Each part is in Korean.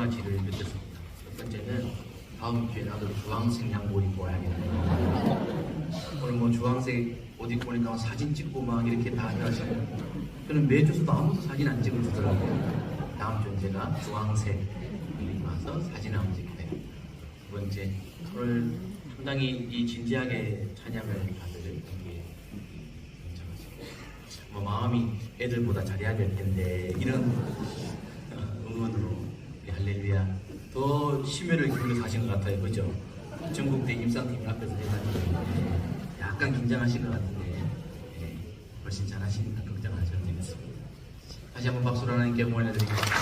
가지를 느꼈습니다. 첫 번째는 다음 주에 나도 주황색 양복 입고 와야겠네. 오늘 뭐 주황색 옷 입고 오니까 사진 찍고 막 이렇게 다 하시고, 저는 매주서도 아무도 사진 안 찍어주더라고요. 다음 주에 제가 주황색 입고 와서 사진 한번 찍게 됩니다. 두 번째, 오늘 상당히 이 진지하게 찬양을 다들 이렇게 뭐 마음이 애들보다 잘해야 될 텐데 이런 응원으로 우리 할렐루야 더 심혈을 기울여 하신 것 같아요. 그죠? 전국대 임상팀 앞에서 해가지고 약간 긴장하신 것 같은데 훨씬 잘하시니까 걱정 안 하셔도 되겠습니다. 다시 한번 박수로 하나님께 응원해 드리겠습니다.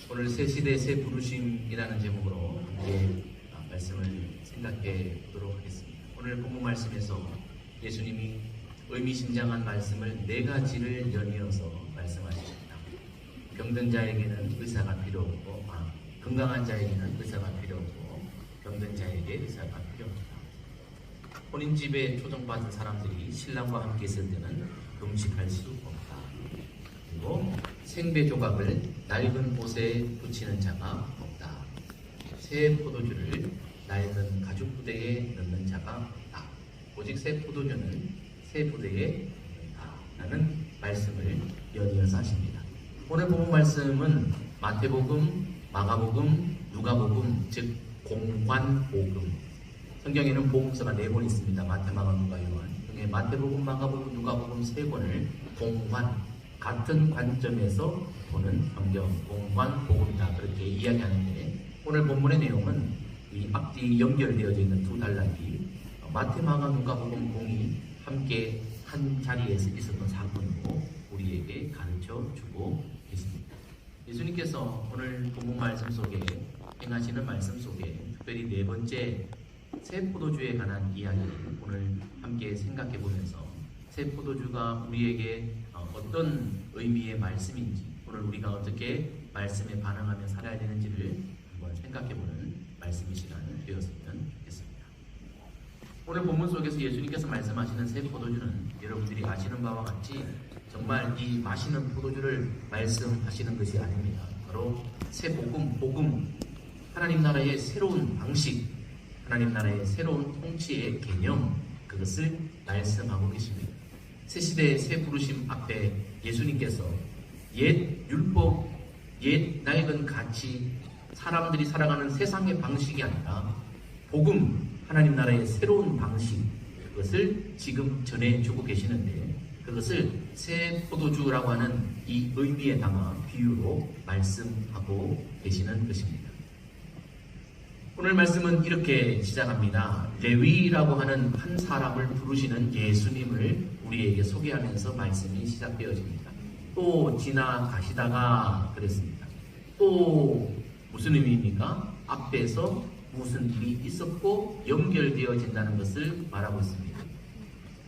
오늘 새 시대 새 부르심이라는 제목으로 함께 말씀을 생각해 보도록 하겠습니다. 오늘 본문 말씀에서 예수님이 의미심장한 말씀을 네 가지를 연이어서 말씀하십니다. 병든 자에게는 의사가 필요 없고, 건강한 자에게는 의사가 필요 없고, 병든 자에게 의사가 필요 없다. 혼인집에 초청받은 사람들이 신랑과 함께 있을 때는 금식할 수 없다. 그리고 생배 조각을 낡은 옷에 붙이는 자가 없다. 새 포도주를 낡은 가죽 부대에 넣는 자가 없다. 오직 새 포도주는 새 부대에 넣는다. 라는 말씀을 연이어서 하십니다. 오늘 본문 말씀은 마태복음, 마가복음, 누가복음, 즉 공관복음. 성경에는 복음서가 4권 있습니다. 마태, 마가, 누가, 요한. 중에 마태복음, 마가복음, 누가복음 3권을 공관, 같은 관점에서 보는 성경, 공관복음이다. 그렇게 이야기하는데, 오늘 본문의 내용은 이 앞뒤 연결되어져 있는 두 단락이 마태, 마가, 누가복음 공이 함께 한 자리에서 있었던 사건으로 우리에게 가르쳐 주고 있습니다. 예수님께서 오늘 본문 말씀 속에 행하시는 말씀 속에 특별히 네 번째 새 포도주에 관한 이야기를 오늘 함께 생각해 보면서 새 포도주가 우리에게 어떤 의미의 말씀인지, 오늘 우리가 어떻게 말씀에 반응하며 살아야 되는지를 한번 생각해 보는 말씀의 시간을 되었으면 좋겠습니다. 오늘 본문 속에서 예수님께서 말씀하시는 새 포도주는 여러분들이 아시는 바와 같이 정말 이 마시는 포도주를 말씀하시는 것이 아닙니다. 바로 새 복음, 하나님 나라의 새로운 방식, 하나님 나라의 새로운 통치의 개념, 그것을 말씀하고 계십니다. 새 시대의 새 부르심 앞에 예수님께서 옛 율법, 옛 낡은 가치, 사람들이 살아가는 세상의 방식이 아니라 복음, 하나님 나라의 새로운 방식, 그것을 지금 전해주고 계시는데, 그것을 새 포도주라고 하는 이 의미에 담아 비유로 말씀하고 계시는 것입니다. 오늘 말씀은 이렇게 시작합니다. 레위라고 하는 한 사람을 부르시는 예수님을 우리에게 소개하면서 말씀이 시작되어집니다. 또 지나가시다가 그랬습니다. 또 무슨 의미입니까? 앞에서 무슨 일이 있었고 연결되어진다는 것을 말하고 있습니다.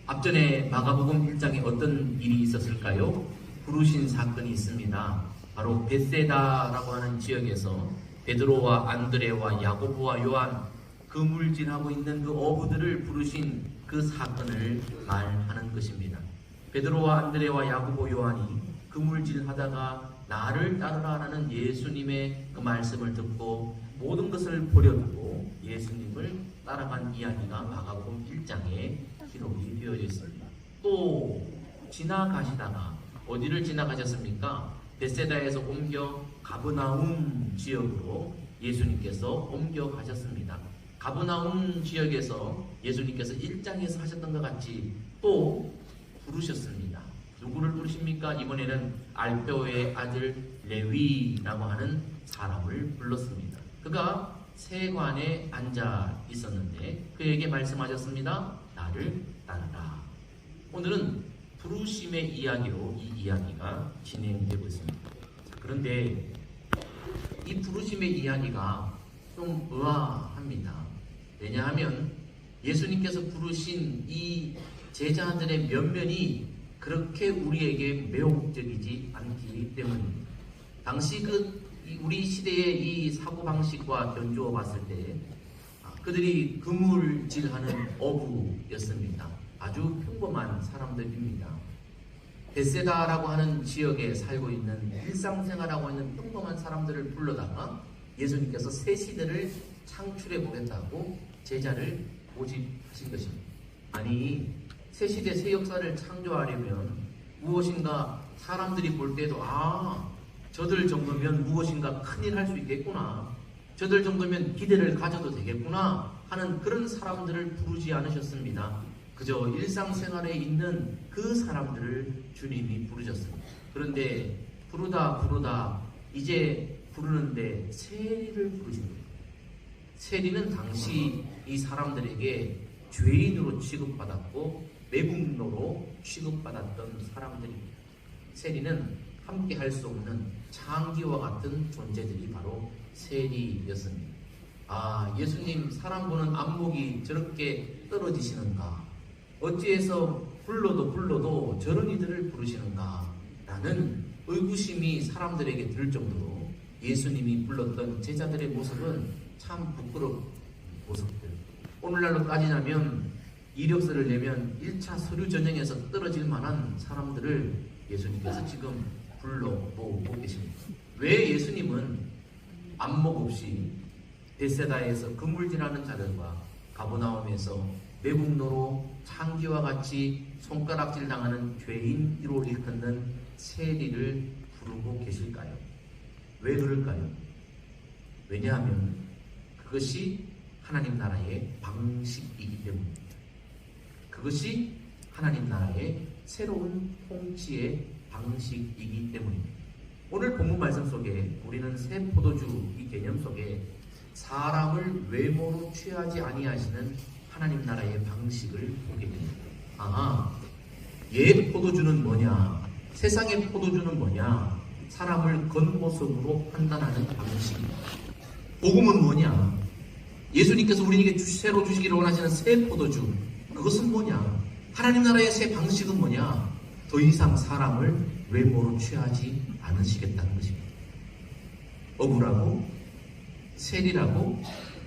앞전에 마가복음 1장에 어떤 일이 있었을까요? 부르신 사건이 있습니다. 바로 벳세다라고 하는 지역에서 베드로와 안드레와 야고보와 요한, 그물질하고 있는 그 어부들을 부르신 그 사건을 말하는 것입니다. 베드로와 안드레와 야고보, 요한이 그물질하다가 나를 따르라라는 예수님의 그 말씀을 듣고 모든 것을 버려두고 예수님을 따라간 이야기가 마가복음 1장에 기록이 되어져 있습니다. 또 지나가시다가 어디를 지나가셨습니까? 벳세다에서 옮겨 가브나움 지역으로 예수님께서 옮겨가셨습니다. 가브나움 지역에서 예수님께서 1장에서 하셨던 것 같이 또 부르셨습니다. 누구를 부르십니까? 이번에는 알페오의 아들 레위라고 하는 사람을 불렀습니다. 그가 세관에 앉아 있었는데 그에게 말씀하셨습니다. 나를 따르라. 오늘은 부르심의 이야기로 이 이야기가 진행되고 있습니다. 그런데 이 부르심의 이야기가 좀 의아합니다. 왜냐하면 예수님께서 부르신 이 제자들의 면면이 그렇게 우리에게 매혹적이지 않기 때문입니다. 당시 우리 시대의 이 사고방식과 견주어 봤을 때 그들이 그물질하는 어부였습니다. 아주 평범한 사람들입니다. 베세다라고 하는 지역에 살고 있는 일상생활하고 있는 평범한 사람들을 불러다가 예수님께서 새 시대를 창출해 보겠다고 제자를 모집하신 것입니다. 아니, 새 시대 새 역사를 창조하려면 무엇인가 사람들이 볼 때도 저들 정도면 무엇인가 큰일 할 수 있겠구나, 저들 정도면 기대를 가져도 되겠구나 하는 그런 사람들을 부르지 않으셨습니다. 그저 일상생활에 있는 그 사람들을 주님이 부르셨습니다. 그런데 부르다 이제 부르는데 세리를 부르신 거예요. 세리는 당시 이 사람들에게 죄인으로 취급받았고 매국노로 취급받았던 사람들입니다. 세리는 함께 할 수 없는 창기와 같은 존재들이 바로 세리였습니다. 예수님 사람 보는 안목이 저렇게 떨어지시는가? 어찌해서 불러도 저런 이들을 부르시는가? 라는 의구심이 사람들에게 들 정도로 예수님이 불렀던 제자들의 모습은 참 부끄러운 모습들. 오늘날로 따지자면 이력서를 내면 1차 서류 전형에서 떨어질 만한 사람들을 예수님께서 지금 불러 모으고 계십니다. 왜 예수님은 안목 없이 베세다에서 그물질하는 자들과 가버나움에서 매국노로 창기와 같이 손가락질 당하는 죄인으로 일컫는 세리를 부르고 계실까요? 왜 그럴까요? 왜냐하면 그것이 하나님 나라의 방식이기 때문입니다. 그것이 하나님 나라의 새로운 통치의 방식이기 때문입니다. 오늘 본문 말씀 속에 우리는 새 포도주 이 개념 속에 사람을 외모로 취하지 아니하시는 하나님 나라의 방식을 보게 됩니다. 옛 포도주는 뭐냐? 세상의 포도주는 뭐냐? 사람을 겉모습으로 판단하는 방식입니다. 복음은 뭐냐? 예수님께서 우리에게 새로 주시기를 원하시는 새 포도주, 그것은 뭐냐? 하나님 나라의 새 방식은 뭐냐? 더 이상 사람을 외모로 취하지 않으시겠다는 것입니다. 억울하고 세리라고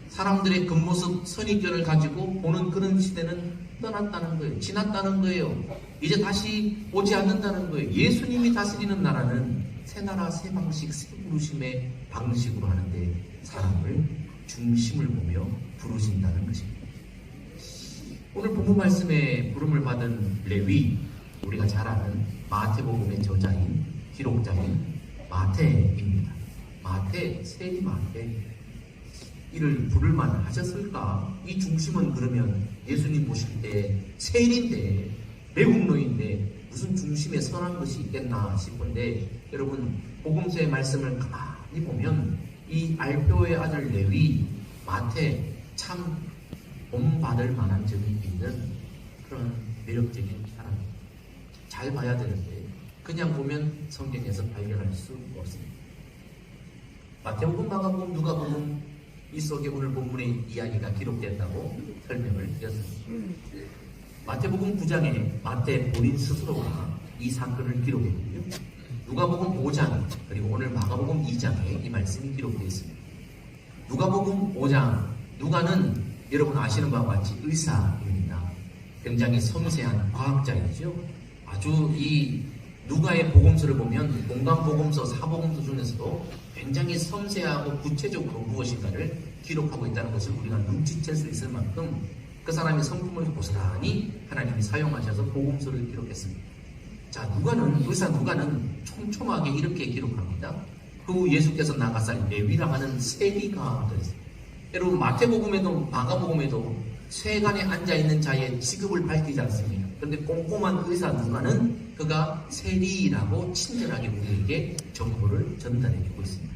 사람들의 겉모습 선입견을 가지고 보는 그런 시대는 떠났다는 거예요. 지났다는 거예요. 이제 다시 오지 않는다는 거예요. 예수님이 다스리는 나라는 새 나라, 새 방식, 새 부르심의 방식으로 하는데 사람을 중심을 보며 부르신다는 것입니다. 오늘 본문 말씀에 부름을 받은 레위, 우리가 잘 아는 마태복음의 저자인 기록자인 마태입니다. 마태, 세리 마태, 이를 부를만 하셨을까? 이 중심은 그러면 예수님 모실 때 세리인데, 매국노인데 무슨 중심에 선한 것이 있겠나 싶은데, 여러분 복음서의 말씀을 가만히 보면 이 알페오의 아들 레위, 마태, 참 본받을 만한 점이 있는 그런 매력적인 사람입니다. 잘 봐야 되는데 그냥 보면 성경에서 발견할 수 없습니다. 마태복음, 마가복음, 누가복음 이 속에 오늘 본문의 이야기가 기록됐다고 설명을 드렸습니다. 마태복음 9장에 마태 본인 스스로가 이 사건을 기록했고요. 누가복음 5장 그리고 오늘 마가복음 2장에 이 말씀이 기록되어 있습니다. 누가복음 5장, 누가는 여러분 아시는 바와 같이 의사입니다. 굉장히 섬세한 과학자이죠. 아주 이 누가의 복음서를 보면 공간복음서, 사복음서 중에서도 굉장히 섬세하고 구체적으로 무엇인가를 기록하고 있다는 것을 우리가 눈치챌 수 있을 만큼 그 사람의 성품을 고스란히 하나님이 사용하셔서 복음서를 기록했습니다. 자, 누가는, 의사 누가는 촘촘하게 이렇게 기록합니다. 그 후 예수께서 나가사 레위라 하는 세리가 되었습니다. 여러분 마태복음에도 마가복음에도 세간에 앉아있는 자의 직업을 밝히지 않습니다. 그런데 꼼꼼한 의사 누가는 그가 세리라고 친절하게 우리에게 정보를 전달해주고 있습니다.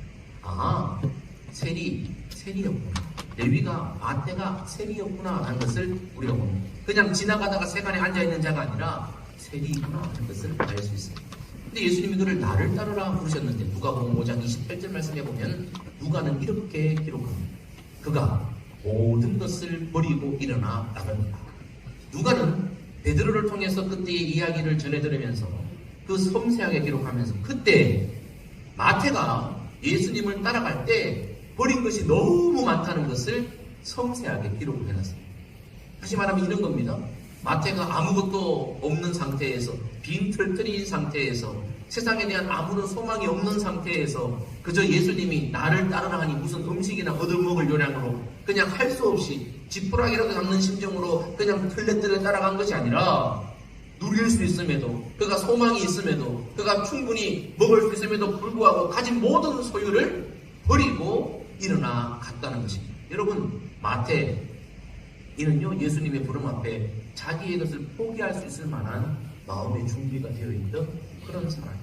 세리였구나. 레위가, 마태가 세리였구나 하는 것을 우리가 봅니다. 그냥 지나가다가 세간에 앉아있는 자가 아니라 세리구나 하는 것을 알 수 있습니다. 근데 예수님이 그를 나를 따르라 부르셨는데 누가복음 5장 28절 말씀에 보면 누가는 이렇게 기록합니다. 그가 모든 것을 버리고 일어나 나갑니다. 누가는 베드로를 통해서 그때의 이야기를 전해들으면서 그 섬세하게 기록하면서 그때 마태가 예수님을 따라갈 때 버린 것이 너무 많다는 것을 섬세하게 기록을 해놨습니다. 다시 말하면 이런 겁니다. 마태가 아무것도 없는 상태에서, 빈털터리인 상태에서, 세상에 대한 아무런 소망이 없는 상태에서 그저 예수님이 나를 따르라 하니 무슨 음식이나 얻어먹을 요량으로 그냥 할 수 없이 지푸라기라도 잡는 심정으로 그냥 틀레틀레 따라간 것이 아니라, 누릴 수 있음에도, 그가 소망이 있음에도, 그가 충분히 먹을 수 있음에도 불구하고 가진 모든 소유를 버리고 일어나 갔다는 것입니다. 여러분, 마태 이는요, 예수님의 부름 앞에 자기의 것을 포기할 수 있을 만한 마음의 준비가 되어 있던 그런 사람입니다.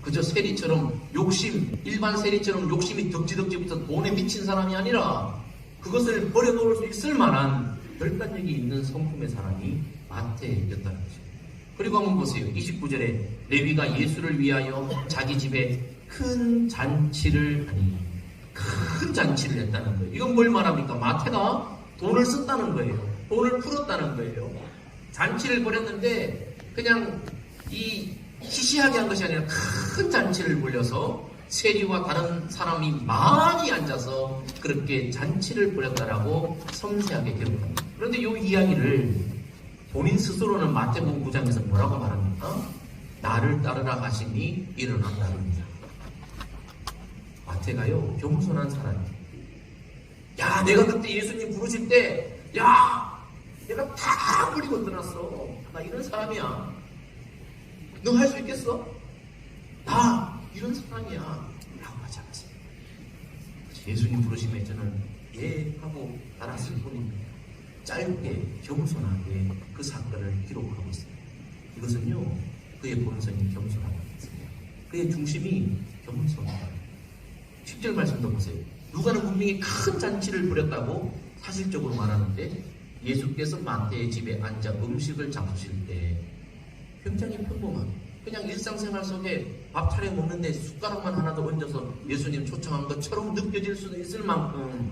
그저 세리처럼 일반 세리처럼 욕심이 덕지덕지부터 돈에 미친 사람이 아니라 그것을 버려놓을 수 있을 만한 결단력이 있는 성품의 사람이 마태였다는 것입니다. 그리고 한번 보세요. 29절에 레위가 예수를 위하여 자기 집에 큰 잔치를 했다는 거예요. 이건 뭘 말합니까? 마태가 돈을 썼다는 거예요. 돈을 풀었다는 거예요. 잔치를 벌였는데 그냥 시시하게 한 것이 아니라 큰 잔치를 벌여서 세리와 다른 사람이 많이 앉아서 그렇게 잔치를 벌였다라고 섬세하게 기록합니다. 그런데 이 이야기를 본인 스스로는 마태복음 9장에서 뭐라고 말합니까? 나를 따르라 하시니 일어난다릅니다. 마태가요, 겸손한 사람이에요. 야, 내가 그때 예수님 부르실 때, 내가 다 버리고 떠났어. 나 이런 사람이야. 너 할 수 있겠어? 나 이런 사람이야. 라고 하지 않았습니다. 예수님 부르심에 저는 하고 따랐을 뿐입니다. 짧게 겸손하게 그 사건을 기록하고 있습니다. 이것은요, 그의 본성이 겸손한 것입니다. 그의 중심이 겸손하다. 10절 말씀도 보세요. 누가는 분명히 큰 잔치를 벌였다고 사실적으로 말하는데, 예수께서 마태의 집에 앉아 음식을 잡수실 때 굉장히 평범한, 그냥 일상생활 속에 밥 차려 먹는데 숟가락만 하나도 얹어서 예수님 초청한 것처럼 느껴질 수도 있을 만큼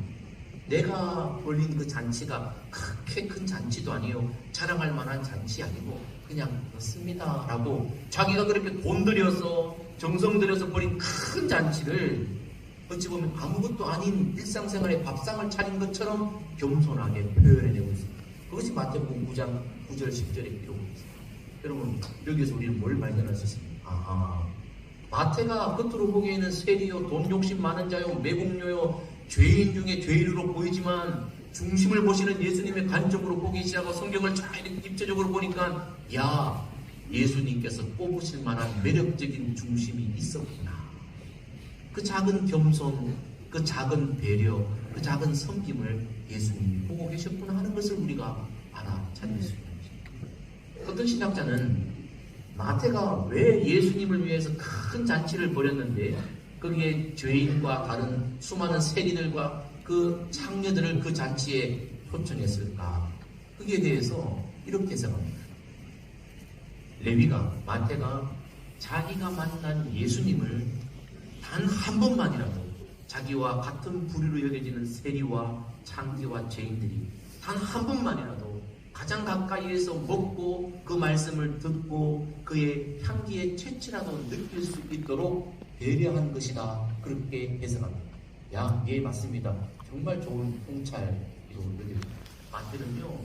내가 벌린 그 잔치가 그렇게 큰 잔치도 아니요, 자랑할 만한 잔치 아니고 그냥 그렇습니다 라고 자기가 그렇게 돈 들여서 정성 들여서 벌인 큰 잔치를 어찌 보면 아무것도 아닌 일상생활에 밥상을 차린 것처럼 겸손하게 표현해내고 있습니다. 그것이 마태복음 9장 9절 10절에 기록되어 있습니다. 여러분, 여기서 우리는 뭘 발견할 수 있습니까? 마태가 겉으로 보기에는 세리요, 돈 욕심 많은 자요, 매국노요, 죄인 중에 죄인으로 보이지만 중심을 보시는 예수님의 관점으로 보기 시작하고 성경을 잘 입체적으로 보니까 예수님께서 뽑으실 만한 매력적인 중심이 있었구나. 그 작은 겸손, 그 작은 배려, 그 작은 섬김을 예수님이 보고 계셨구나 하는 것을 우리가 알아차릴 수 있습니다. 어떤 신학자는 마태가 왜 예수님을 위해서 큰 잔치를 벌였는데 거기에 죄인과 다른 수많은 세리들과 그 창녀들을 그 잔치에 초청했을까? 거기에 대해서 이렇게 생각합니다. 마태가 자기가 만난 예수님을 단 한 번만이라도 자기와 같은 부류로 여겨지는 세리와 창기와 죄인들이 단 한 번만이라도 가장 가까이에서 먹고 그 말씀을 듣고 그의 향기의 채취라도 느낄 수 있도록 배려한 것이다. 그렇게 해석합니다. 예, 맞습니다. 정말 좋은 통찰이라고 여깁니다. 마태는요,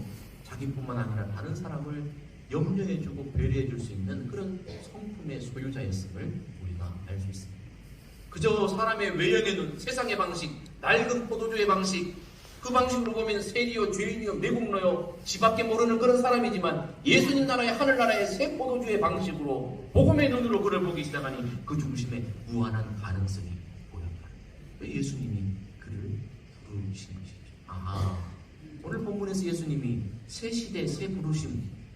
자기뿐만 아니라 다른 사람을 염려해주고 배려해줄 수 있는 그런 성품의 소유자였음을 우리가 알 수 있습니다. 그저 사람의 외형의 눈, 세상의 방식, 낡은 포도주의 방식, 그 방식으로 보면 세리요, 죄인이요, 매국노요, 지밖에 모르는 그런 사람이지만 예수님 나라의 하늘나라의 새 포도주의 방식으로 복음의 눈으로 그를 보기 시작하니 그 중심에 무한한 가능성이 보였다. 예수님이 그를 부르신 것이죠. 오늘 본문에서 예수님이 새 시대, 새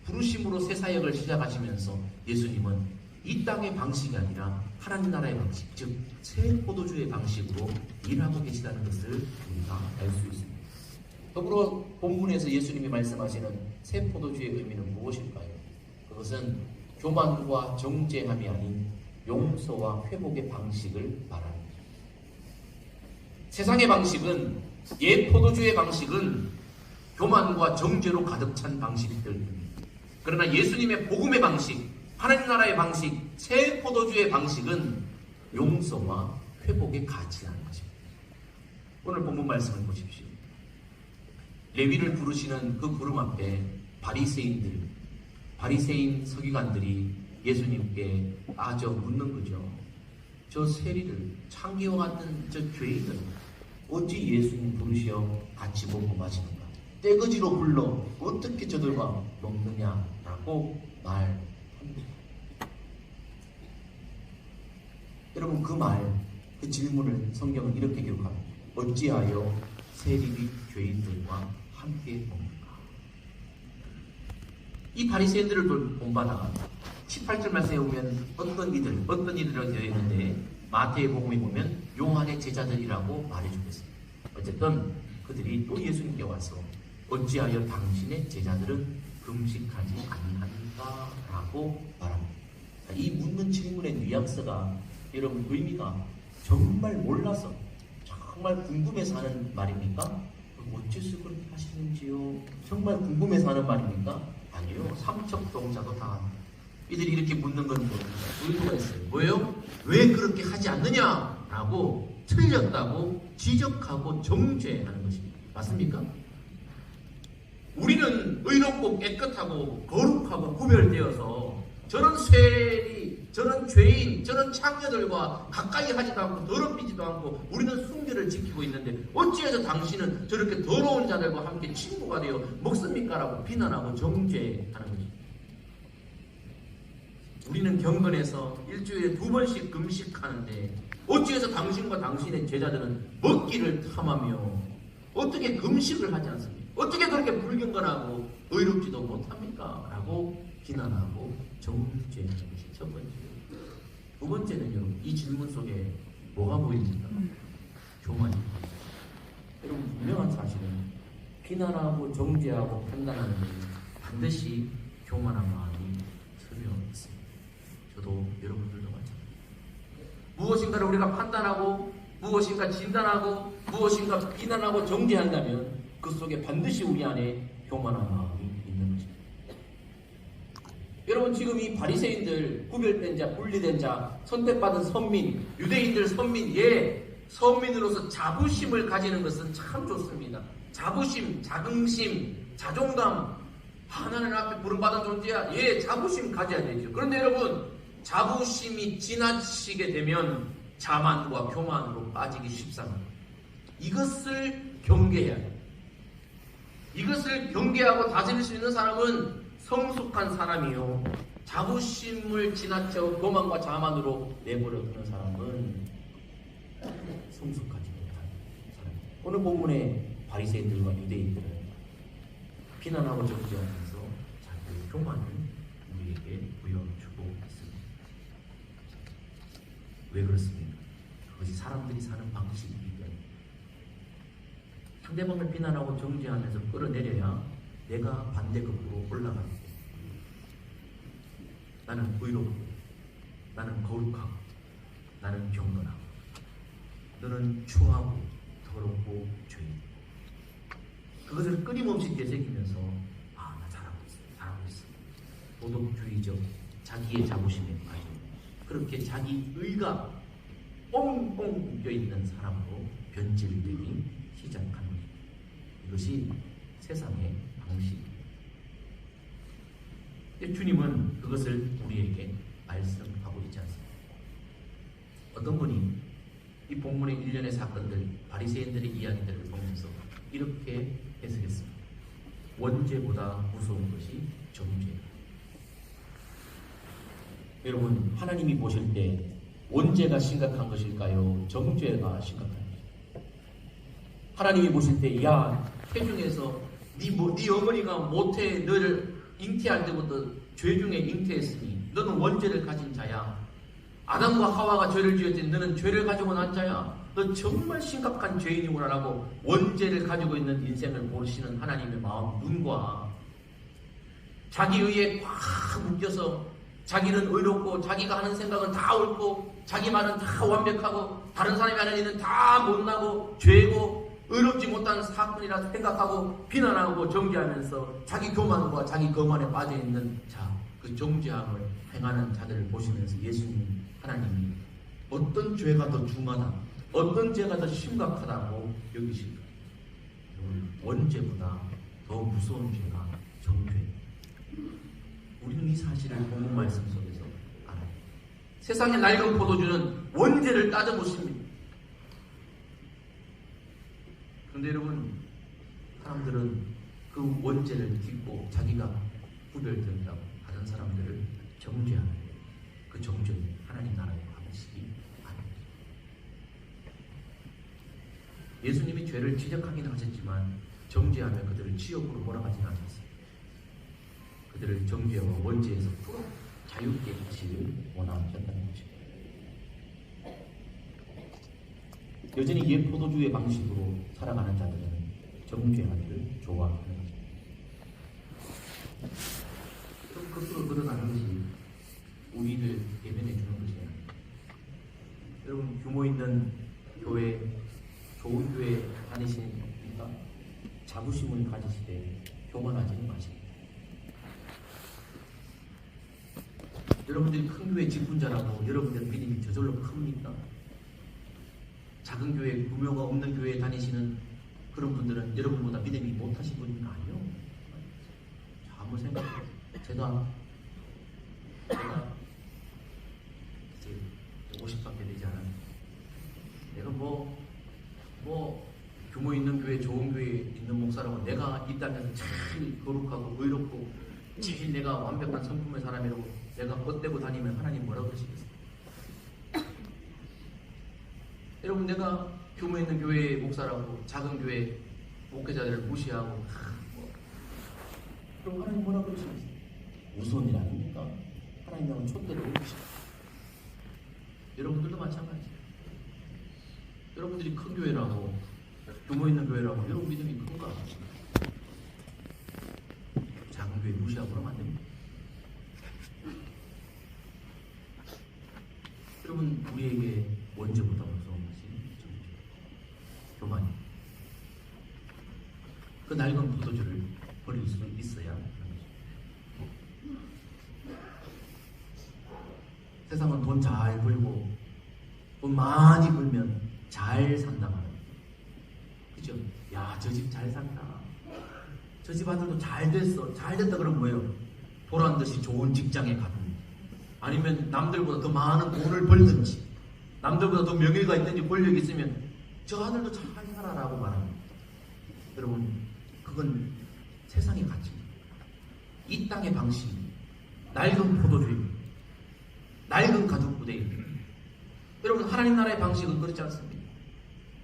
부르심으로 새 사역을 시작하시면서 예수님은 이 땅의 방식이 아니라 하나님 나라의 방식, 즉 새 포도주의 방식으로 일하고 계시다는 것을 우리가 알 수 있습니다. 더불어 본문에서 예수님이 말씀하시는 새 포도주의 의미는 무엇일까요? 그것은 교만과 정죄함이 아닌 용서와 회복의 방식을 말합니다. 세상의 방식은, 옛 포도주의 방식은 교만과 정죄로 가득 찬 방식일 뿐입니다. 그러나 예수님의 복음의 방식, 하나님 나라의 방식, 새 포도주의 방식은 용서와 회복의 가치라는 것입니다. 오늘 본문 말씀을 보십시오. 레위를 부르시는 그 부름 앞에 바리새인 서기관들이 예수님께 빠져 묻는 거죠. 저 세리를, 창기와 같은 저 죄인을 어찌 예수님 부르시어 같이 먹고 마시는가? 떼거지로 불러 어떻게 저들과 먹느냐라고 말합니다. 여러분, 그 질문을 성경은 이렇게 기록합니다. 어찌하여 세리비 죄인들과 함께 먹는가? 이 바리새인들을 본받아 18절 말씀에 보면 어떤 이들이라고 되어 있는데, 마태복음에 보면 요한의 제자들이라고 말해주겠습니다. 어쨌든 그들이 또 예수님께 와서 어찌하여 당신의 제자들은 금식하지 아니하는가? 라고 말합니다. 이 묻는 질문의 뉘앙스가 여러분 의미가 정말 몰라서 정말 궁금해서 하는 말입니까? 어째서 그렇게 하시는지요? 정말 궁금해서 하는 말입니까? 아니요. 삼척동자도 다 합니다. 이들이 이렇게 묻는 건 의도가 있어요. 뭐예요? 왜 그렇게 하지 않느냐? 라고 틀렸다고 지적하고 정죄하는 것입니다. 맞습니까? 우리는 의롭고 깨끗하고 거룩하고 구별되어서 저런 세리, 저런 죄인, 저런 창녀들과 가까이 하지도 않고 더럽히지도 않고 우리는 순결을 지키고 있는데 어찌해서 당신은 저렇게 더러운 자들과 함께 친구가 되어 먹습니까? 라고 비난하고 정죄하는 것입니다. 우리는 경건해서 일주일에 2번씩 금식하는데 어찌해서 당신과 당신의 제자들은 먹기를 탐하며 어떻게 금식을 하지 않습니까? 어떻게 그렇게 불경건하고 의롭지도 못합니까? 라고 비난하고 정죄하는 것이 첫 번째예요. 두 번째는요, 이 질문 속에 뭐가 보입니까? 교만입니다. 여러분, 분명한 사실은 비난하고 정죄하고 판단하는 것은 반드시 교만한 마음이 들어 있습니다. 저도 여러분들도 마찬가지입니다. 무엇인가를 우리가 판단하고 무엇인가 진단하고 무엇인가 비난하고 정죄한다면 그 속에 반드시 우리 안에 교만한 마음이 있는 것입니다. 여러분, 지금 이 바리새인들, 구별된 자, 분리된 자, 선택받은 선민, 유대인들 선민, 선민으로서 자부심을 가지는 것은 참 좋습니다. 자부심, 자긍심, 자존감, 하나님 앞에 부름받은 존재야. 자부심 가져야 되죠. 그런데 여러분, 자부심이 지나치게 되면 자만과 교만으로 빠지기 쉽습니다. 이것을 경계해야 해요. 이것을 경계하고 다스릴 수 있는 사람은 성숙한 사람이요, 자부심을 지나쳐 교만과 자만으로 내버려두는 사람은 성숙하지 못한 사람입니다. 오늘 본문의 바리새인들과 유대인들은 비난하고 정죄하면서 자기의 교만을 우리에게 보여주고 있습니다. 왜 그렇습니까? 그것이 사람들이 사는 방식이기 때문에. 상대방을 비난하고 정죄하면서 끌어내려야 내가 반대급으로 올라가게 돼. 나는 의롭고, 나는 거룩하고, 나는 경건하고, 너는 추하고 더럽고 죄인. 그것을 끊임없이 되새기면서 나 잘하고 있어. 도덕주의적 자기의 자부심에 빠져 그렇게 자기 의가 뻥뻥 묶여있는 사람으로 변질되기 시작하는 것입니다. 이것이 세상의 방식입니다. 주님은 그것을 우리에게 말씀하고 있지 않습니다. 어떤 분이 이 본문의 일련의 사건들, 바리새인들의 이야기들을 보면서 이렇게 해석했습니다. 원죄보다 무서운 것이 정죄다. 여러분, 하나님이 보실 때 원죄가 심각한 것일까요? 정죄가 심각한 것일까요? 하나님이 보실 때, 태중에서 네 어머니가 모태 너를 잉태할 때부터 죄 중에 잉태했으니 너는 원죄를 가진 자야. 아담과 하와가 죄를 지었지 너는 죄를 가지고 난 자야. 너 정말 심각한 죄인이구나라고 원죄를 가지고 있는 인생을 보시는 하나님의 마음, 눈과 자기 의에 꽉 묶여서 자기는 의롭고 자기가 하는 생각은 다 옳고 자기 말은 다 완벽하고 다른 사람이 하는 일은 다 못나고 죄고 의롭지 못한 사건이라 생각하고 비난하고 정죄하면서 자기 교만과 자기 거만에 빠져있는 그 정죄함을 행하는 자들을 보시면서 예수님, 하나님이 어떤 죄가 더 중하다, 어떤 죄가 더 심각하다고 여기십니까? 원죄보다 더 무서운 죄가 정죄. 우리는 이 사실을 본문 말씀 속에서 알아요. 세상의 낡은 포도주는 원죄를 따져보십니다. 그런데 여러분, 사람들은 그 원죄를 딛고 자기가 구별된다고 하는 사람들을 정죄하는 거예요. 그 정죄는 하나님 나라에 가시기 바랍니다. 예수님이 죄를 지적하긴 하셨지만 정죄하며 그들을 지옥으로 몰아가지는 않았습니다. 그들을 정죄와 원죄에서 풀어 자유롭게 가시기를 원하셨다는 것입니다. 여전히 옛 포도주의 방식으로 살아가는 자들은 정죄하기를 좋아하는 것입니다. 끝으로 드러나는 것이 우리를 예배해 주는 것이에요. 여러분, 규모 있는 교회, 좋은 교회 다니시니까 자부심을 가지시되 교만하지는 마십니다. 여러분들이 큰 교회 직분자라고 여러분들 믿음이 저절로 큽니까? 작은 교회, 규모가 없는 교회에 다니시는 그런 분들은 여러분보다 믿음이 못하신 분이 아니요. 자, 한번 생각해요. 제가 이제 50밖에 되지 않았는데 내가 규모 있는 교회, 좋은 교회에 있는 목사라고 내가 이 땅에서 제일 거룩하고 의롭고 제일 내가 완벽한 성품의 사람이라고 내가 헛되고 다니면 하나님 뭐라고 그러시겠어요? 여러분, 내가 규모 있는 교회 목사라고 작은 교회 목회자들을 무시하고 그럼 하나님 뭐라고 그러시겠어요? 무서운 일 아닙니까? 하나님은 촛대를 올리시고 여러분들도 마찬가지예요. 여러분들이 큰 교회라고 규모 있는 교회라고 여러분 믿음이 큰가? 작은 교회 무시하고 그러면 안 됩니다. 여러분, 우리에게 원죄보다 무서운 것이 교만입니다. 그 낡은 포도주를 버릴 수 있어야 하는 것입니다. 세상은 돈 잘 벌고 돈 많이 벌면 잘 산다고 합니다. 그죠? 야, 저 집 잘 산다. 저 집 아들도 잘 됐어. 잘 됐다 그러면 뭐예요? 보란 듯이 좋은 직장에 가든지 아니면 남들보다 더 많은 돈을 벌든지 남들보다 더 명예가 있든지 권력이 있으면 저 아들도 잘 살아라고 말합니다. 여러분, 그건 세상의 가치입니다. 이 땅의 방식이 낡은 포도주입니다. 낡은 가죽 부대입니다. 여러분, 하나님 나라의 방식은 그렇지 않습니다.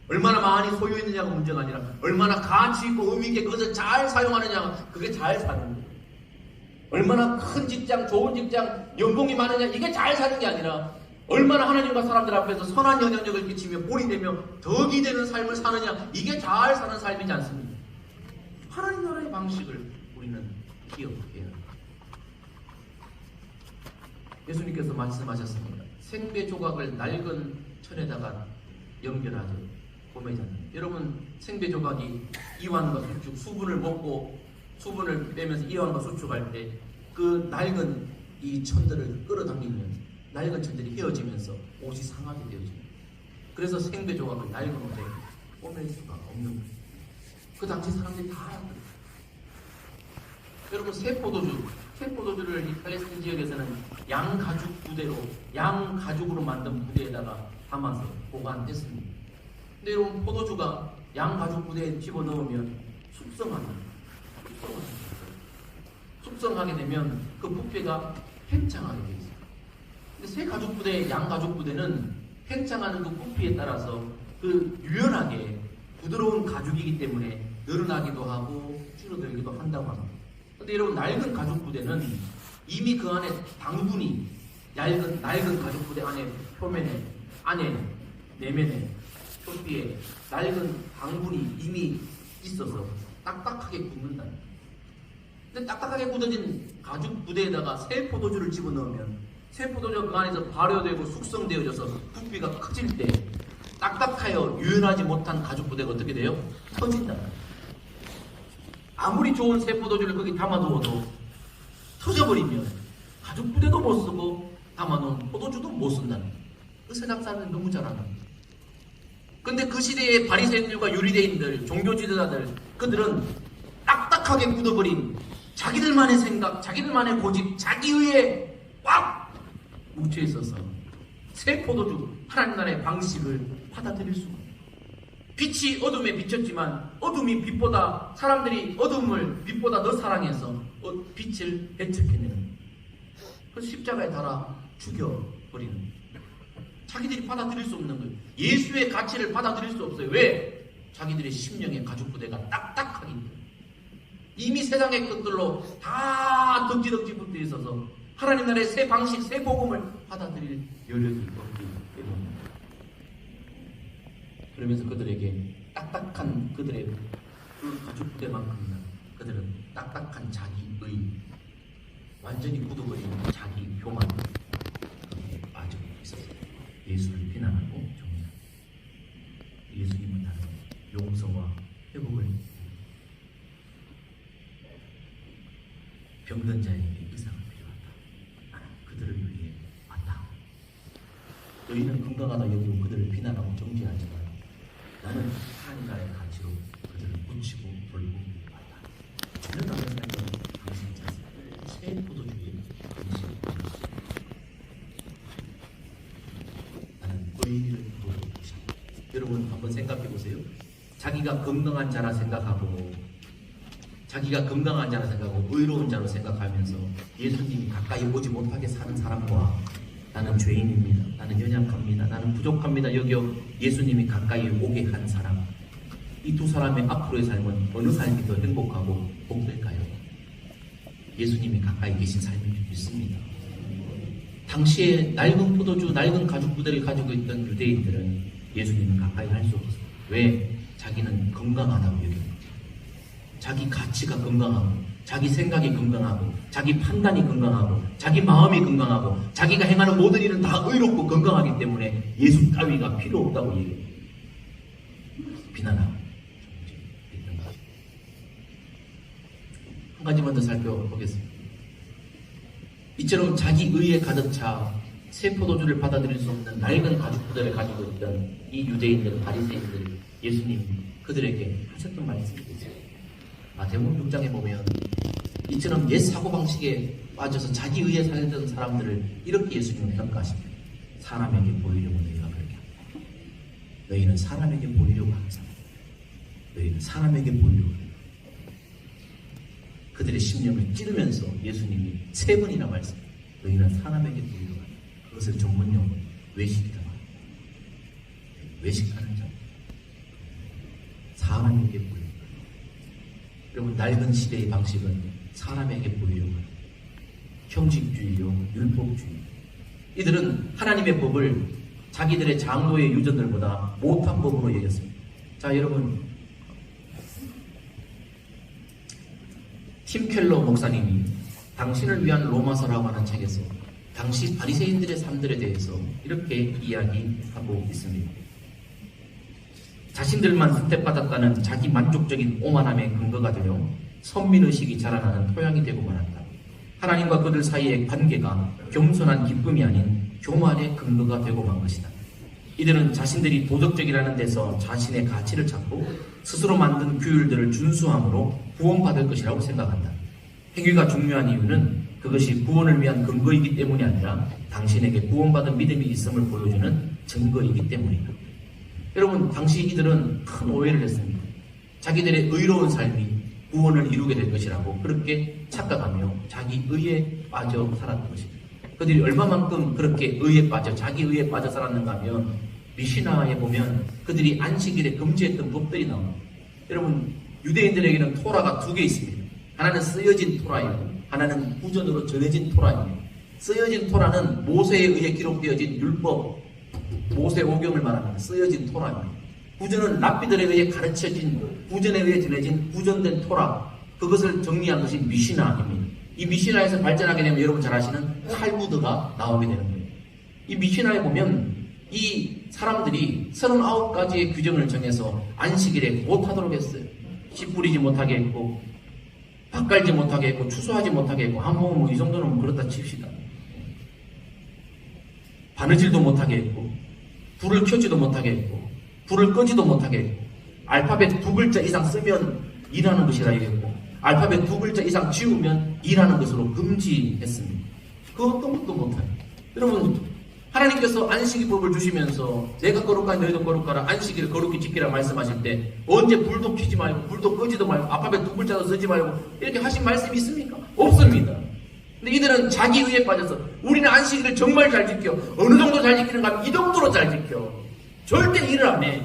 얼마나 많이 소유 있느냐가 문제가 아니라 얼마나 가치 있고 의미 있게 그것을 잘 사용하느냐가 그게 잘 사는 거예요. 얼마나 큰 직장, 좋은 직장, 연봉이 많으냐 이게 잘 사는 게 아니라 얼마나 하나님과 사람들 앞에서 선한 영향력을 끼치며 본이 되며 덕이 되는 삶을 사느냐 이게 잘 사는 삶이지 않습니까? 하나님 나라의 방식을 우리는 기억해야 합니다. 예수님께서 말씀하셨습니다. 생배 조각을 낡은 천에다가 연결하죠. 보매자는. 여러분, 생배 조각이 이완과 수축, 수분을 먹고 수분을 빼면서 이완과 수축할 때 그 낡은 이 천들을 끌어당기면 낡은 천들이 헤어지면서 옷이 상하게 되어집니다. 그래서 생배 조각을 낡은 옷에 꿰맬 수가 없는 거예요. 그 당시 사람들이 다 알아요. 여러분, 새 포도주를 이 팔레스틴 지역에서는 양 가죽 부대로, 양 가죽으로 만든 부대에다가 담아서 보관했습니다. 근데 여러분, 포도주가 양 가죽 부대에 집어넣으면 숙성합니다. 숙성하게 되면 그 부패가 팽창하게 되어 있습니다. 근데 새 가죽 부대, 양 가죽 부대는 팽창하는 그 부피에 따라서 그 유연하게 부드러운 가죽이기 때문에 늘어나기도 하고 줄어들기도 한다고 합니다. 근데 여러분, 낡은 가죽 부대는 이미 그 안에 당분이 낡은 가죽 부대 안에 표면에, 안에, 내면에, 표피에 낡은 당분이 이미 있어서 딱딱하게 굳는다. 근데 딱딱하게 굳어진 가죽 부대에다가 새 포도주를 집어넣으면 새 포도주가 그 안에서 발효되고 숙성되어져서 부피가 커질 때 딱딱하여 유연하지 못한 가죽 부대가 어떻게 돼요? 터진다. 아무리 좋은 새 포도주를 거기 담아두어도 터져버리면 가죽 부대도 못 쓰고 담아놓은 포도주도 못 쓴다는 거예요. 그 세상 사람들이 너무 잘 아는 거예요. 근데 그 시대의 바리새인들과 유리대인들, 종교 지도자들 그들은 딱딱하게 굳어버린 자기들만의 생각, 자기들만의 고집, 자기의에 꽉 뭉쳐 있어서 새 포도주 하나님 나라의 방식을 받아들일 수가 없어요. 빛이 어둠에 비쳤지만 어둠이 빛보다, 사람들이 어둠을 빛보다 더 사랑해서 빛을 배척해내는, 그 십자가에 달아 죽여버리는, 자기들이 받아들일 수 없는 거예요. 예수의 가치를 받아들일 수 없어요. 왜? 자기들의 심령의 가죽부대가 딱딱하기 때문에. 이미 세상의 것들로 다 덕지덕지 붙어 있어서 하나님 나라의 새 방식, 새 복음을 받아들일 여력이 없기 때문에. 그러면서 그들에게 딱딱한 그들의 그 가죽부대만큼이나 그들은 딱딱한 자기의, 완전히 굳어버린 자기 교만에 빠져 있었어요. 예수를 비난하고 정죄하고, 예수님은 다른 용서와 회복을, 병든 자에게 의상을 필요하다. 나는 그들을 위해 왔다. 너희는 건강하다 여기고 그들을 비난하고 정죄하지만 나는 하나님 나라의 가치로 그들을 고치고 돌리고 왔다. 전혀 다른 삶은 당신의 자세, 새 포도주의 당신의 자세. 나는 의를 보고 계십니다. 여러분 한번 생각해 보세요. 자기가 건강한 자라 생각하고, 자기가 건강한 자라 생각하고 의로운 자로 생각하면서 예수님이 가까이 오지 못하게 사는 사람과, 나는 죄인입니다, 나는 연약합니다, 나는 부족합니다 여겨 예수님이 가까이 오게 한 사람, 이 두 사람의 앞으로의 삶은 어느 삶이 더 행복하고 복될까요? 예수님이 가까이 계신 삶인 줄 믿습니다. 당시에 낡은 포도주, 낡은 가죽부대를 가지고 있던 유대인들은 예수님을 가까이 할 수 없었어요. 왜? 자기는 건강하다고 여깁니다. 자기 가치가 건강하고, 자기 생각이 건강하고, 자기 판단이 건강하고, 자기 마음이 건강하고, 자기가 행하는 모든 일은 다 의롭고 건강하기 때문에 예수 따위가 필요 없다고 얘기해요. 비난하고 정죄했던 거죠. 한 가지만 더 살펴보겠습니다. 이처럼 자기 의에 가득 차 새 포도주를 받아들일 수 없는 낡은 가죽부대를 가지고 있던 이 유대인들, 바리새인들, 예수님 그들에게 하셨던 말씀이 있어요. 마태복음 6장에 보면 이처럼 옛 사고방식에 빠져서 자기 의에 살던 사람들을 이렇게 예수님은 평가하십니다. 사람에게 보이려고 너희가 그렇게 한다. 너희는 사람에게 보이려고 하는 사람, 너희는 사람에게 보이려고 한다. 그들의 심령을 찌르면서 예수님이 세 번이나 말씀합니다. 너희는 사람에게 보이려고 한다. 그것을 전문용어로 외식이라고 합니다. 외식하는 자, 사람에게 보이려고 한다. 여러분, 낡은 시대의 방식은 사람에게 보이려고 합니다. 형식주의요, 율법주의. 이들은 하나님의 법을 자기들의 장로의 유전들보다 못한 법으로 여겼습니다. 자, 여러분, 팀 켈러 목사님이 당신을 위한 로마서라고 하는 책에서 당시 바리새인들의 삶들에 대해서 이렇게 이야기하고 있습니다. 자신들만 선택받았다는 자기 만족적인 오만함의 근거가 되어 선민의식이 자라나는 토양이 되고 말았다. 하나님과 그들 사이의 관계가 겸손한 기쁨이 아닌 교만의 근거가 되고 만 것이다. 이들은 자신들이 도덕적이라는 데서 자신의 가치를 찾고 스스로 만든 규율들을 준수함으로 구원받을 것이라고 생각한다. 행위가 중요한 이유는 그것이 구원을 위한 근거이기 때문이 아니라 당신에게 구원받은 믿음이 있음을 보여주는 증거이기 때문이다. 여러분, 당시 이들은 큰 오해를 했습니다. 자기들의 의로운 삶이 구원을 이루게 될 것이라고 그렇게 착각하며 자기 의에 빠져 살았던 것입니다. 그들이 얼마만큼 그렇게 의에 빠져, 자기 의에 빠져 살았는가 하면 미시나에 보면 그들이 안식일에 금지했던 법들이 나옵니다. 여러분, 유대인들에게는 토라가 두 개 있습니다. 하나는 쓰여진 토라이고 하나는 구전으로 전해진 토라입니다. 쓰여진 토라는 모세에 의해 기록되어진 율법, 모세 오경을 말합니다. 쓰여진 토라입니다. 구전은 랍비들에 의해 가르쳐진, 구전에 의해 전해진 구전된 토라, 그것을 정리한 것이 미시나입니다. 이 미시나에서 발전하게 되면 여러분 잘 아시는 탈무드가 나오게 되는 거예요. 이 미시나에 보면 이 사람들이 39가지의 규정을 정해서 안식일에 못하도록 했어요. 씨 뿌리지 못하게 했고, 밭 갈지 못하게 했고, 추수하지 못하게 했고, 이 정도는 그렇다 칩시다. 바느질도 못하게 했고, 불을 켜지도 못하게 했고, 불을 끄지도 못하게 했고, 알파벳 두 글자 이상 쓰면 일하는 것이라 얘기했고, 알파벳 2글자 이상 지우면 일하는 것으로 금지했습니다. 그 어떤 것도 못해요. 여러분, 하나님께서 안식일법을 주시면서 내가 거룩하니 너희도 거룩하라, 안식일을 거룩히 지키라 말씀하실 때 언제 불도 켜지 말고 불도 끄지도 말고 알파벳 2글자도 쓰지 말고 이렇게 하신 말씀이 있습니까? 없습니다. 근데 이들은 자기 의에 빠져서 우리는 안식일을 정말 잘 지켜. 어느 정도 잘 지키는가 하면 이 정도로 잘 지켜. 절대 일을 안 해.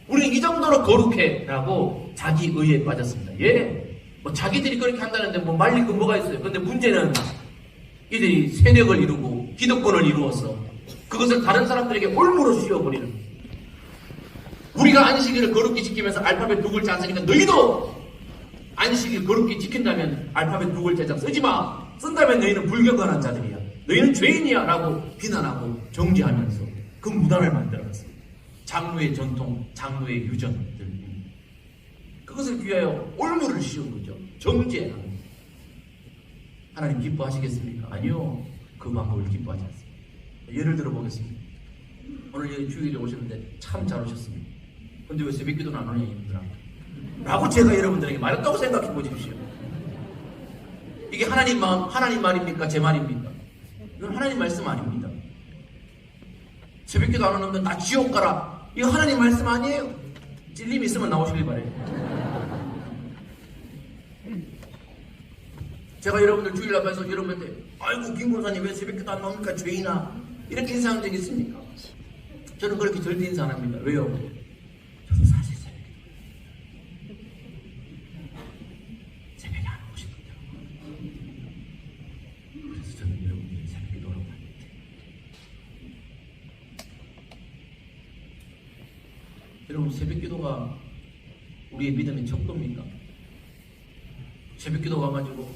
우리는 이 정도로 거룩해 라고 자기 의에 빠졌습니다. 예, 뭐 자기들이 그렇게 한다는데 뭐 말릴 건 뭐가 있어요. 근데 문제는 이들이 세력을 이루고 기득권을 이루어서 그것을 다른 사람들에게 올무로 씌워버리는. 우리가 안식일을 거룩히 지키면서 알파벳 2글자 안 쓰니까 너희도 안식일 거룩히 지킨다면 알파벳 2글자 쓰지 마. 쓴다면 너희는 불경건한 자들이야. 너희는 죄인이야 라고 비난하고 정죄하면서 그 무단을 만들어놨어요. 장로의 전통, 장로의 유전들. 그것을 위하여 올무를 씌운 거죠. 정죄하는. 하나님 기뻐하시겠습니까? 아니요. 그 방법을 기뻐하지 않습니다. 예를 들어 보겠습니다. 오늘 여기 주일에 오셨는데 참 잘 오셨습니다. 근데 왜 새벽 기도는 안 오냐 이분들아? 라고 제가 여러분들에게 말했다고 생각해 보십시오. 이게 하나님 마음, 하나님 말입니까? 제 말입니까? 이건 하나님 말씀 아닙니다. 새벽 기도 안 오면 나 지옥 가라. 이거 하나님 말씀 아니에요. 찔림이 있으면 나오시길 바래요. 제가 여러분들 주일 앞에서 여러분한테 아이고 김 권사님 왜 새벽 기도 안 나옵니까? 죄인아. 이렇게 인사한 적 있습니까? 저는 그렇게 절대 인사 안 합니다. 왜요? 저도 사실 새벽에 안 오고 싶은데. 그래서 저는 여러분들이 새벽 기도하라고 합니다. 여러분, 새벽 기도가 우리의 믿음의 척도입니까? 새벽 기도 가가지고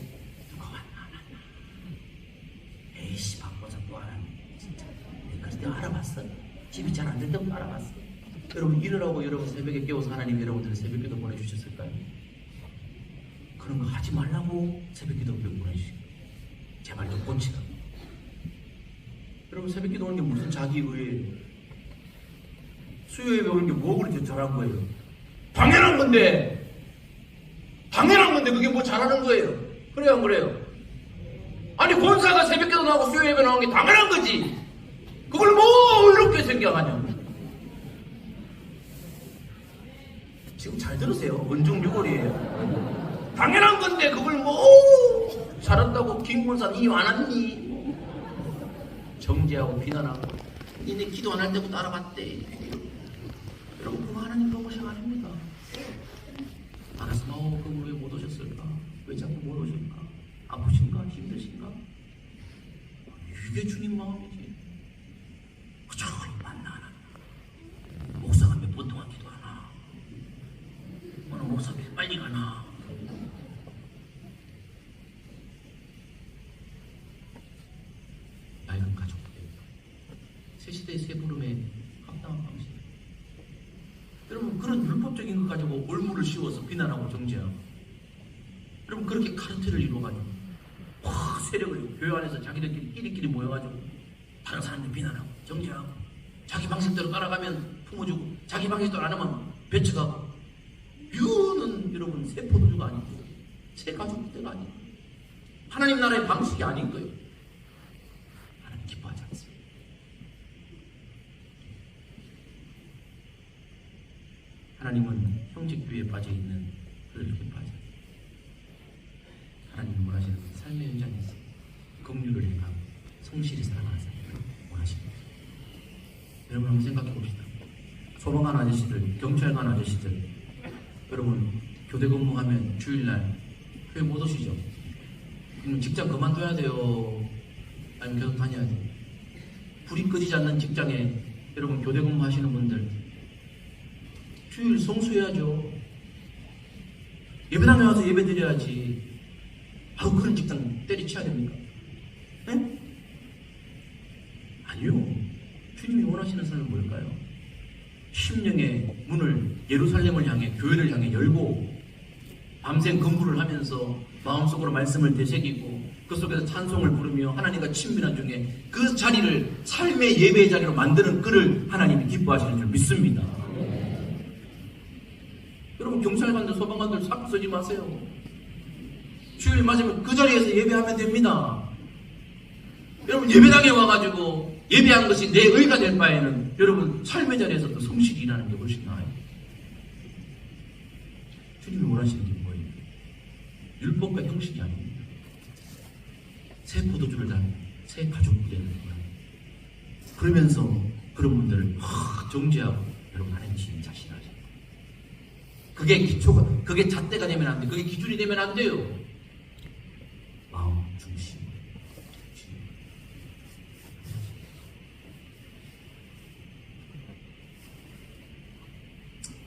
누가 왔나 안 왔나? 에이씨 바빠서 또 안 왔네. 진짜 내가 알아봤어. 집이 잘 안 될 때부터 알아봤어. 여러분, 이러라고 여러분 새벽에 깨워서 하나님 여러분들은 새벽 기도 보내주셨을까요? 그런 거 하지 말라고 새벽 기도 보내주시고 제발 좀 고치라. 여러분, 새벽 기도 오는 게 무슨 자기 의예요? 수요예배 오는 게 뭐 그렇게 잘한 거예요? 당연한 건데 그게 뭐 잘하는 거예요? 그래요 안 그래요? 아니, 권사가 새벽 기도 나오고 수요예배 나오는 게 당연한 거지. 그걸 뭐 이렇게 생각하냐? 지금 잘 들으세요. 은중유골이에요. 당연한 건데 그걸 뭐 잘한다고 김권사 니 안 왔니? 정죄하고 비난하고 니네 기도 안 할 때부터 알아봤대. 여러분, 그거 하나님 보고시 아닙니다. 알았으면 그럼 왜 못 오셨을까? 왜 자꾸 못 오실까? 아프신가? 힘드신가? 이게 주님 마음이지. 저리 만나나. 목사가 몇 번 동안 기도하나? 오늘 목사 왜 빨리 가나? 낡은 가족들, 새 시대의 새 부름에 합당한 방식. 여러분, 그런 율법적인 것 가지고 올무를 씌워서 비난하고 정죄하고, 여러분, 그렇게 카르텔을 이루어가지고 확 세력을 교회 안에서 자기들끼리 모여가지고 다른 사람들 비난하고 정죄하고, 자기 방식대로 따라가면 품어주고 자기 방식대로 안 하면 배척하고. 이거는 여러분 새 포도주가 아니고 새 가죽대가 아니고 하나님 나라의 방식이 아닌 거예요. 하나님 기뻐하지 않습니다. 하나님은 형제교회에 빠져있는 그들을 기뻐하지 않습니다. 하나님은 원하시는 삶의 현장에서 긍휼을 행하고 성실히 살아가는 삶을 원하십니다. 여러분, 한번 생각해 봅시다. 소방관 아저씨들, 경찰관 아저씨들, 여러분 교대 근무하면 주일날 교회 못 오시죠? 그럼 직장 그만둬야 돼요? 아니면 계속 다녀야 돼요? 불이 꺼지지 않는 직장에 여러분 교대 근무하시는 분들 주일 성수해야죠. 예배당에 와서 예배 드려야지. 아우, 그런 직장 때리쳐야 됩니까? 네? 아니요. 주님이 원하시는 삶은 뭘까요? 심령의 문을 예루살렘을 향해, 교회를 향해 열고 밤샘 근무를 하면서 마음속으로 말씀을 되새기고 그 속에서 찬송을 부르며 하나님과 친밀한 중에 그 자리를 삶의 예배의 자리로 만드는 그를 하나님이 기뻐하시는 줄 믿습니다. 여러분 경찰관들, 소방관들 사표 쓰지 마세요. 주일 맞으면 그 자리에서 예배하면 됩니다. 여러분 예배당에 와가지고 예배한 것이 내 의가 될 바에는 여러분 삶의 자리에서 더 성실히 일하는 게 훨씬 나아요. 주님이 원하시는 게 뭐예요? 율법과 형식이 아닙니다. 새 포도주를 단 새 가죽 부대를 거예요. 그러면서 그런 분들을 정죄하고 여러분 하나님 자신하죠. 그게 기초가, 그게 잣대가 되면 안 돼. 그게 기준이 되면 안 돼요. 마음 중심.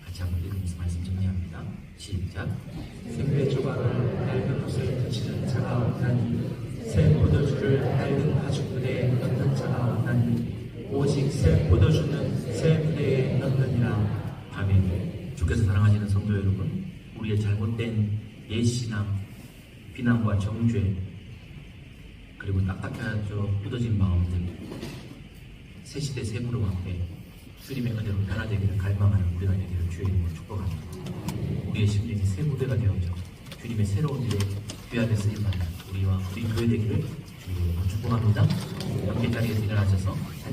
같이 한번 읽으면서 말씀 정리합니다. 시작. 생배 조각을 낡은 옷을 붙이는 자가 없나니 새 포도주를 낡은 가죽 부대에 넣는 자가 없나니 오직 새 포도주는 새 부대에 넣느니라. 아멘. 주께서 사랑하시는 성도 여러분, 우리의 잘못된 옛신앙, 비난과 정죄, 그리고 딱딱해져 굳어진 마음들, 새 시대 새 부름 앞에 주님의 은혜로 변화되기를 갈망하는 우리가 되기를 주의 이름으로 축복합니다. 우리의 심령이 새 무대가 되어져 주님의 새로운 일에 귀하게 쓰임받는 우리와 우리 교회 되기를 주의 이름으로 축복합니다. 함께 자리에서 일어나셔서